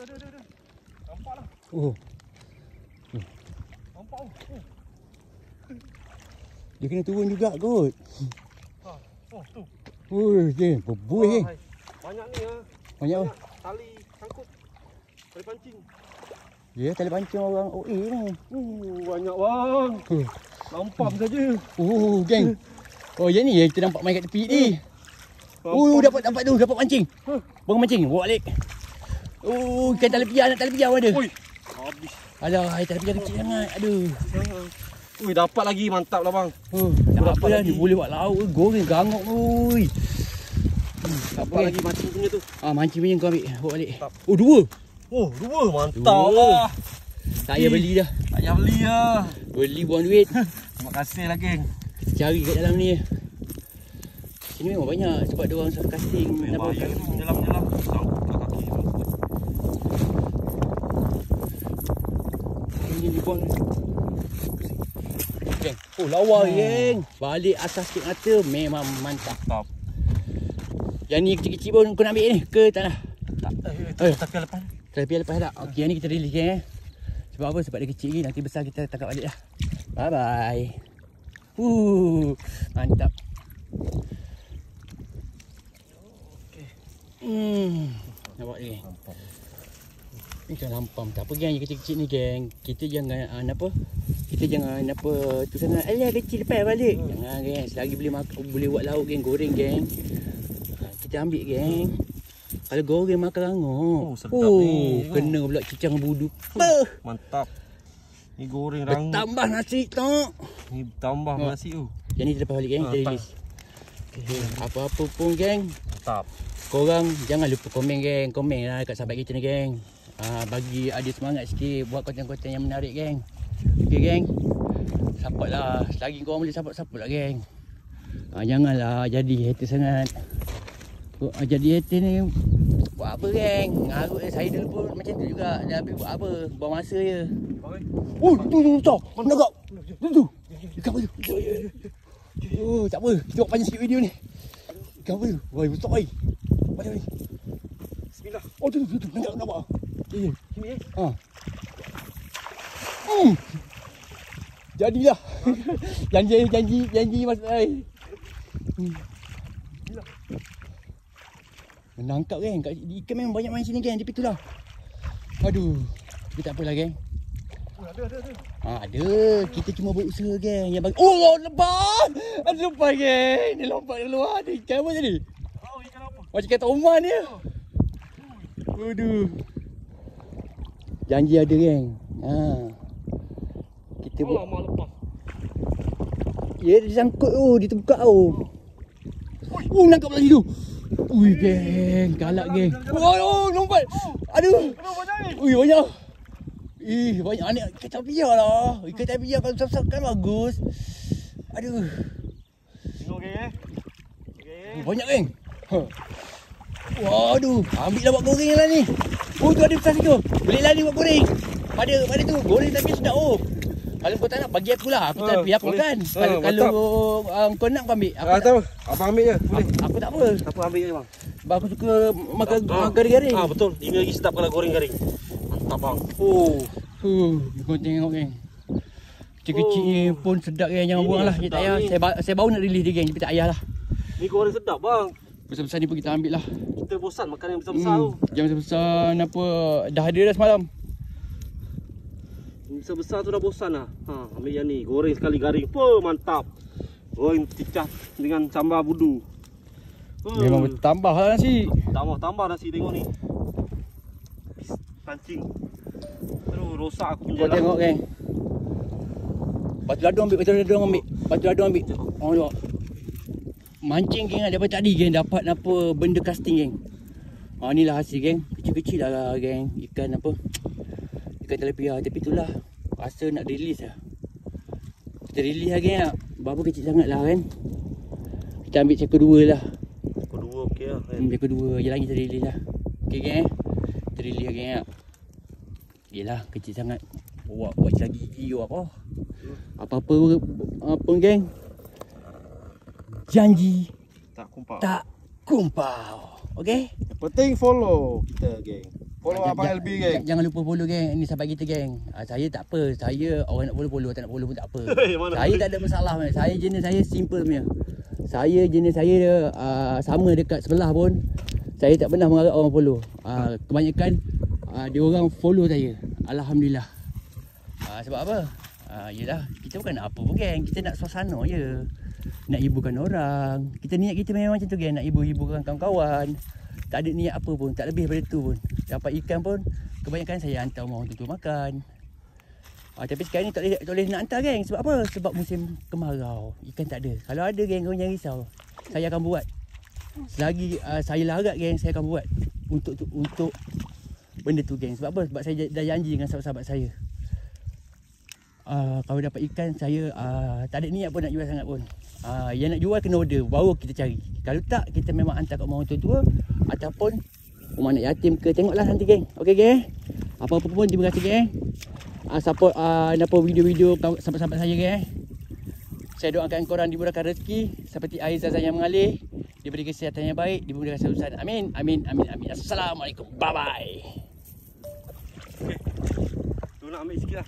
Ada. Nampak lah. Oh. Nampak. Dia kena turun juga kot. Oh, tu. Ui, geng, berbuih geng. Banyak ni ah. Banyak apa? Tali sangkut. Tali pancing. Ya, tali pancing orang OA ni. Banyak bang. Lampam saja. Geng. Oh, yang ni yang kita nampak main kat tepi ni. Dapat tu, dapat mancing. Bang mancing, bawa balik. Ikan tali piar, nak tali piar pun ada. Ui, habis. Alah, tali piar kecil sangat. Aduh. Ui, dapat lagi, mantap lah bang. Dapat lah, ni boleh buat lauk, goreng gangok oi. Dapat lagi mancing punya tu. Mancing punya kau ambil, bawa balik. Mantap. Dua. Dua, mantap lah. Tak payah beli dah. Tak payah beli lah. Beli buang duit. Terima kasih lah geng. Kita cari kat dalam ni. Sini memang banyak sebab dia orang selalu casting. Bahaya tu, menyelam-menyelam. Kaki. Ini buang. Geng. Lawa geng. Balik atas sikit mata memang mantap. Yang ni kecil-kecil pun kau nak ambil ni ke tak lah? Tak. Tapi lepas. Tapi lepas tak. Okey, yang ni kita release geng. Sebab apa? Sebab dia kecil ni. Nanti besar kita tangkap balik lah. Bye bye. Mantap. Nampak ni geng. Ikan lampam. Tak apa geng, yang kecil-kecil ni geng. Kita jangan tu sangat. Alah kecil lepas balik. Jangan geng. Selagi boleh buat lauk geng, goreng geng. Kita ambil geng. Kalau goreng makan rangup. Sedap ni. Kena pula cicang budu. Mantap. Ni goreng rangup. Tambah nasi tu. Ni tambah nasi tu. Yang ni kita lepas balik geng, kita release. Okay. Apa-apa pun geng. Mantap. Korang jangan lupa komen geng. Komen lah kat sahabat kita ni geng. Bagi ada semangat sikit buat konten-konten yang menarik geng. Okay geng. Support lah. Selagi korang boleh support lah geng. Janganlah jadi hater sangat. Jadi hater ni buat apa geng? Ngarut saya dulu pun macam tu juga. Dia habis buat apa? Buang masa je. Tu tau. Menagak. Tu. Ikan apa tu? Tak apa. Kita buat panjang sikit video ni. Ikan apa tu? Woi, besar woi. Mana ni? Bismillah. Tu. Nampak. Sini Jadilah. Janji masa ai. Menangkap geng. Ikan memang banyak main sini geng. Tapi itulah. Aduh. Tapi tak apalah geng. Ada. Kita cuma berusaha geng. Yang bagi. Lepas. Ada lepas geng. Dia lompat keluar. Ada ikan apa tadi? Ikan apa? Macam kata Oman dia. Aduh. Janji ada geng. Kita buat. Lama lepas. Ya, dia sangkut tu. Dia terbuka tu. Nangkap lagi tu. Ui geng. Galak geng. Lompat. Aduh. Banyak. Banyak anak ikan tapia lah. Ikan tapia kalau besar-besar kan bagus. Aduh. Tengok geng Banyak geng. Waduh. Ambil lah buat goreng lah ni. Tu ada besar situ. Boleh lah ni buat goreng. Pada tu. Goreng tapi sedap Kalau kau tak nak bagi aku lah. Aku tak biar aku kan. Kalau kau nak kau ambil. Aku tak. Abang ambil je. Boleh. Aku tak apa. Aku ambil je bang. Sebab aku suka makan garing-garing. Betul. Ini lagi sedap kalau goreng garing. Mantap bang. Kau tengok geng. Kecil-kecil ni pun sedap geng. Jangan buang lah. Tak payah. Saya baru nak release dia geng. Tapi tak payah lah. Ni goreng sedap bang. Besar-besar ni pun kita ambil lah. Kita bosan makan yang besar-besar tu. Yang besar-besar apa. Dah ada dah semalam. Besar-besar tu dah bosan lah. Ambil yang ni. Goreng sekali garing. Mantap. Goreng cicah dengan sambal budu. Memang bertambah lah nasi. Tambah nasi tengok ni. Pancing. Aduh, rosak aku punya. Kau tengok geng. Batu ladung ambil. Batu ladung ambil. Orang tengok. Mancing geng daripada tadi geng. Dapat apa benda casting geng. Inilah hasil geng. Kecil-kecil lah geng. Ikan apa. Ikan telepia. Tapi itulah. Rasa nak release lah. Kita release lah geng lah. Berapa kecil sangat lah kan. Kita ambil cekor 2 lah. Cekor 2 okey lah kan. Cekor 2 je lagi kita release lah. Okey geng. Kita release lah geng lah. Yelah kecil sangat. Buat cari gigi apa. Apa geng. Janji tak kumpau. Tak kumpau. Okey? Yang penting follow kita geng. Follow abang LB geng. Jangan lupa follow geng. Ini sahabat kita geng. Saya tak apa. Saya orang nak follow, tak nak follow pun tak apa. Saya tak ada masalah. Saya jenis saya simple punya. Saya jenis saya sama dekat sebelah pun. Saya tak pernah mengharap orang follow. Kebanyakan dia orang follow saya. Alhamdulillah. Sebab apa? Yelah, kita bukan nak apa pun geng. Kita nak suasana je. Nak hiburkan orang. Kita niat kita memang macam tu geng. Nak hiburkan kawan-kawan. Tak ada niat apa pun. Tak lebih daripada tu pun. Dapat ikan pun kebanyakan saya hantar orang tu makan. Tapi sekarang ni tak boleh nak hantar geng. Sebab apa? Sebab musim kemarau. Ikan tak ada. Kalau ada geng, kau jangan risau. Saya akan buat. Selagi saya larat geng, saya akan buat untuk benda tu geng. Sebab apa? Sebab saya dah janji dengan sahabat-sahabat saya. Kalau dapat ikan, saya tak ada niat pun nak jual sangat pun. Yang nak jual kena order, baru kita cari. Kalau tak, kita memang hantar kat orang tua-tua ataupun rumah anak yatim ke. Tengoklah nanti geng. Okey geng. Apa-apa pun terima kasih geng. Support video-video sahabat-sahabat saya geng. Saya doakan korang dimurahkan rezeki seperti air zam-zam yang mengalir, diberi kesihatan yang baik, dimudahkan urusan. Amin. Amin. Amin. Amin. Assalamualaikum. Bye bye. Okey. Tu nak ambil sikit lah.